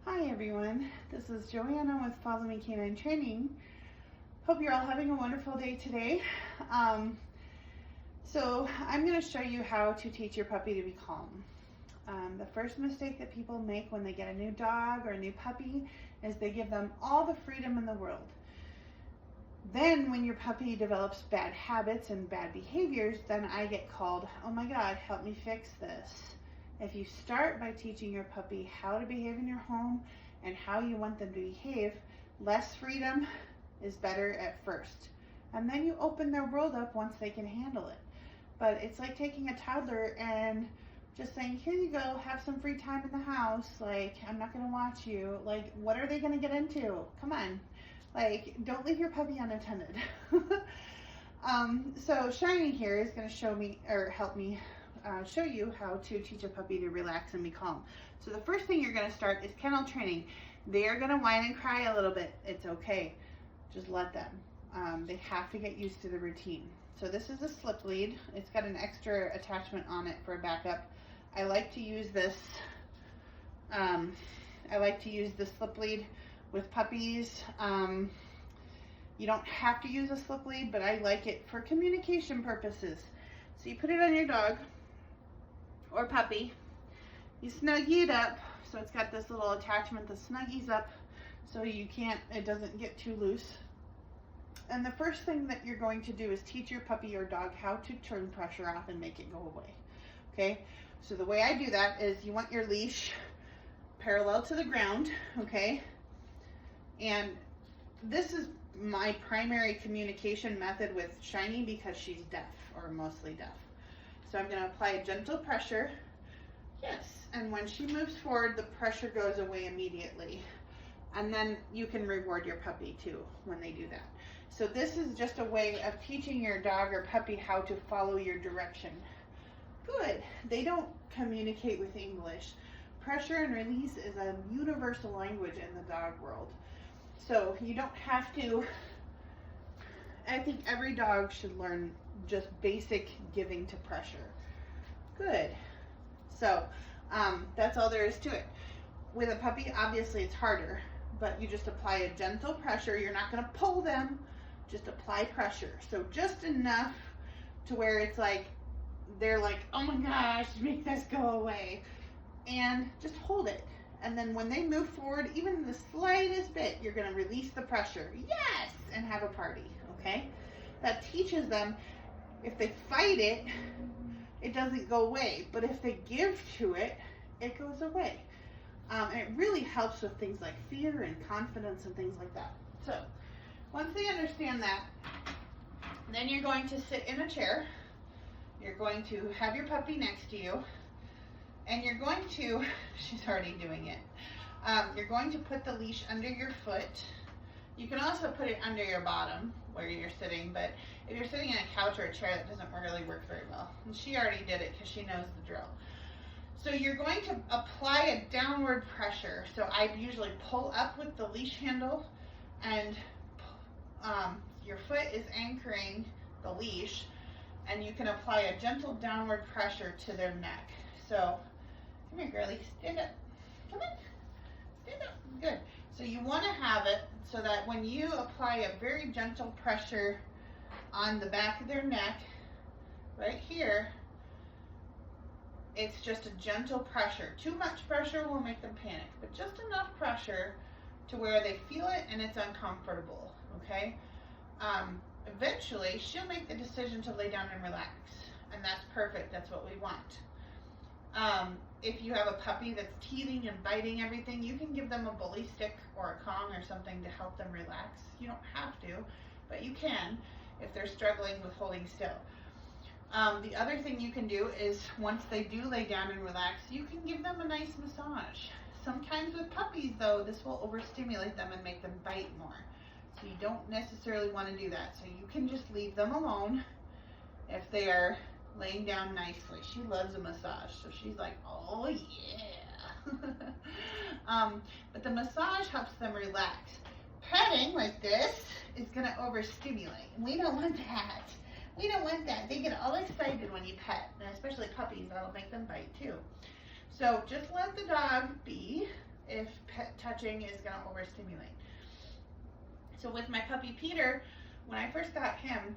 Hi everyone, this is Joanna with Follow Me Canine Training. Hope you're all having a wonderful day today. So I'm going to show you how to teach your puppy to be calm. The first mistake that people make when they get a new dog or a new puppy is they give them all the freedom in the world. Then when your puppy develops bad habits and bad behaviors, then I get called, oh my God, help me fix this. If you start by teaching your puppy how to behave in your home and how you want them to behave, less freedom is better at first. And then you open their world up once they can handle it. But it's like taking a toddler and just saying, here you go, have some free time in the house. Like, I'm not gonna watch you. Like, what are they gonna get into? Come on. Like, don't leave your puppy unattended. So Shiny here is gonna show me, or help me show you how to teach a puppy to relax and be calm. So the first thing you're going to start is kennel training. They are going to whine and cry a little bit. It's okay. Just let them. They have to get used to the routine. So this is a slip lead. It's got an extra attachment on it for a backup. I like to use this. Slip lead with puppies. You don't have to use a slip lead, but I like it for communication purposes. So you put it on your dog or puppy, you snuggie it up, so it's got this little attachment that snuggies up so it doesn't get too loose. And the first thing that you're going to do is teach your puppy or dog how to turn pressure off and make it go away. Okay, so the way I do that is you want your leash parallel to the ground, okay? And this is my primary communication method with Shiny because she's deaf, or mostly deaf. So I'm going to apply a gentle pressure. Yes, and when she moves forward, the pressure goes away immediately. And then you can reward your puppy too when they do that. So this is just a way of teaching your dog or puppy how to follow your direction. Good. They don't communicate with English. Pressure and release is a universal language in the dog world. So you don't have to, I think every dog should learn just basic giving to pressure. Good. So that's all there is to it. With a puppy, obviously it's harder, but you just apply a gentle pressure. You're not going to pull them, just apply pressure. So just enough to where it's like, they're like, oh my gosh, make this go away. And just hold it. And then when they move forward, even the slightest bit, you're going to release the pressure. Yes! And have a party, okay? That teaches them, if they fight it, it doesn't go away. But if they give to it, it goes away. And it really helps with things like fear and confidence and things like that. So once they understand that, then you're going to sit in a chair. You're going to have your puppy next to you. And you're going to, she's already doing it. You're going to put the leash under your foot. You can also put it under your bottom where you're sitting, but if you're sitting in a couch or a chair, that doesn't really work very well. And she already did it because she knows the drill. So you're going to apply a downward pressure. So I usually pull up with the leash handle, and your foot is anchoring the leash, and you can apply a gentle downward pressure to their neck. So, come here, girlie, stand up. Come on, stand up. Good. So you want to have it so that when you apply a very gentle pressure on the back of their neck, right here, it's just a gentle pressure. Too much pressure will make them panic, but just enough pressure to where they feel it and it's uncomfortable, okay? Eventually, she'll make the decision to lay down and relax, and that's perfect. That's what we want. If you have a puppy that's teething and biting everything, you can give them a bully stick or a Kong or something to help them relax. You don't have to, but you can if they're struggling with holding still. The other thing you can do is once they do lay down and relax, you can give them a nice massage. Sometimes with puppies, though, this will overstimulate them and make them bite more. So you don't necessarily want to do that. So you can just leave them alone if they are laying down nicely. She loves a massage, so she's like, oh yeah. But the massage helps them relax. Petting like this is going to overstimulate. We don't want that. We don't want that. They get all excited when you pet, and especially puppies, that'll make them bite too. So just let the dog be, if pet touching is going to overstimulate. So with my puppy Peter, when I first got him,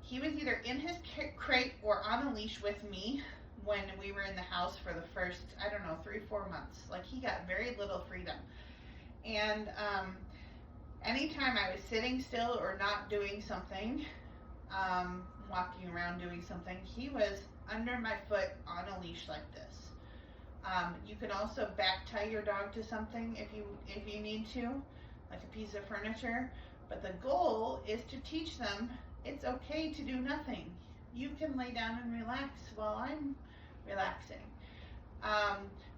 he was either in his crate or on a leash with me when we were in the house for the first, I don't know, 3-4 months. Like, he got very little freedom. And anytime I was sitting still or not doing something, walking around doing something, he was under my foot on a leash like this. You can also back tie your dog to something if you need to, like a piece of furniture. But the goal is to teach them it's okay to do nothing. You can lay down and relax while I'm relaxing.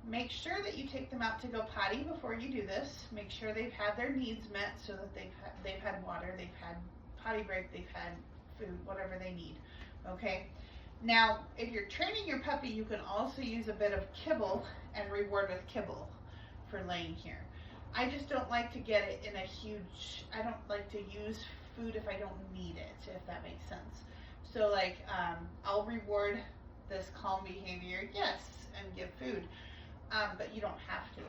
Make sure that you take them out to go potty before you do this. Make sure they've had their needs met, so that they've had water, they've had potty break, they've had food, whatever they need. Okay. Now, if you're training your puppy, you can also use a bit of kibble and reward with kibble for laying here. I just don't like to get it in a huge, I don't like to use food if I don't need it, if that makes sense. So like, I'll reward this calm behavior, yes, and give food, but you don't have to.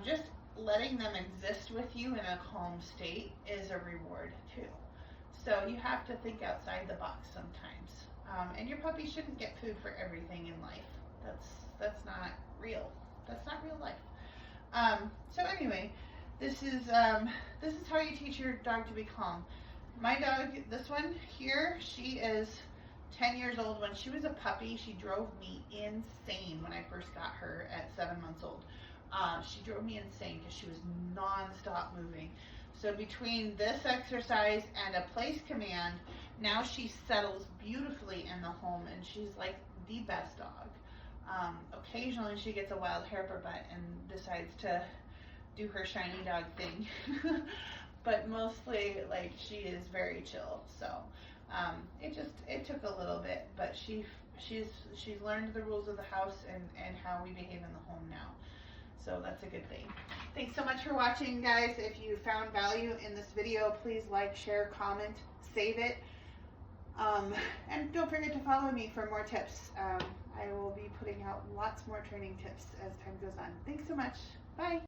Just letting them exist with you in a calm state is a reward too. So you have to think outside the box sometimes. And your puppy shouldn't get food for everything in life. That's not real. That's not real life. So anyway, this is how you teach your dog to be calm. My dog, this one here, she is 10 years old. When she was a puppy, she drove me insane when I first got her at 7 months old. She drove me insane because she was non-stop moving. So between this exercise and a place command, now she settles beautifully in the home, and she's like the best dog. Occasionally she gets a wild hair up her butt and decides to do her shiny dog thing. But mostly, like, she is very chill. So it took a little bit, but she's learned the rules of the house and how we behave in the home now. So that's a good thing. Thanks so much for watching, guys. If you found value in this video, please like, share, comment, save it. And don't forget to follow me for more tips. I will be putting out lots more training tips as time goes on. Thanks so much. Bye.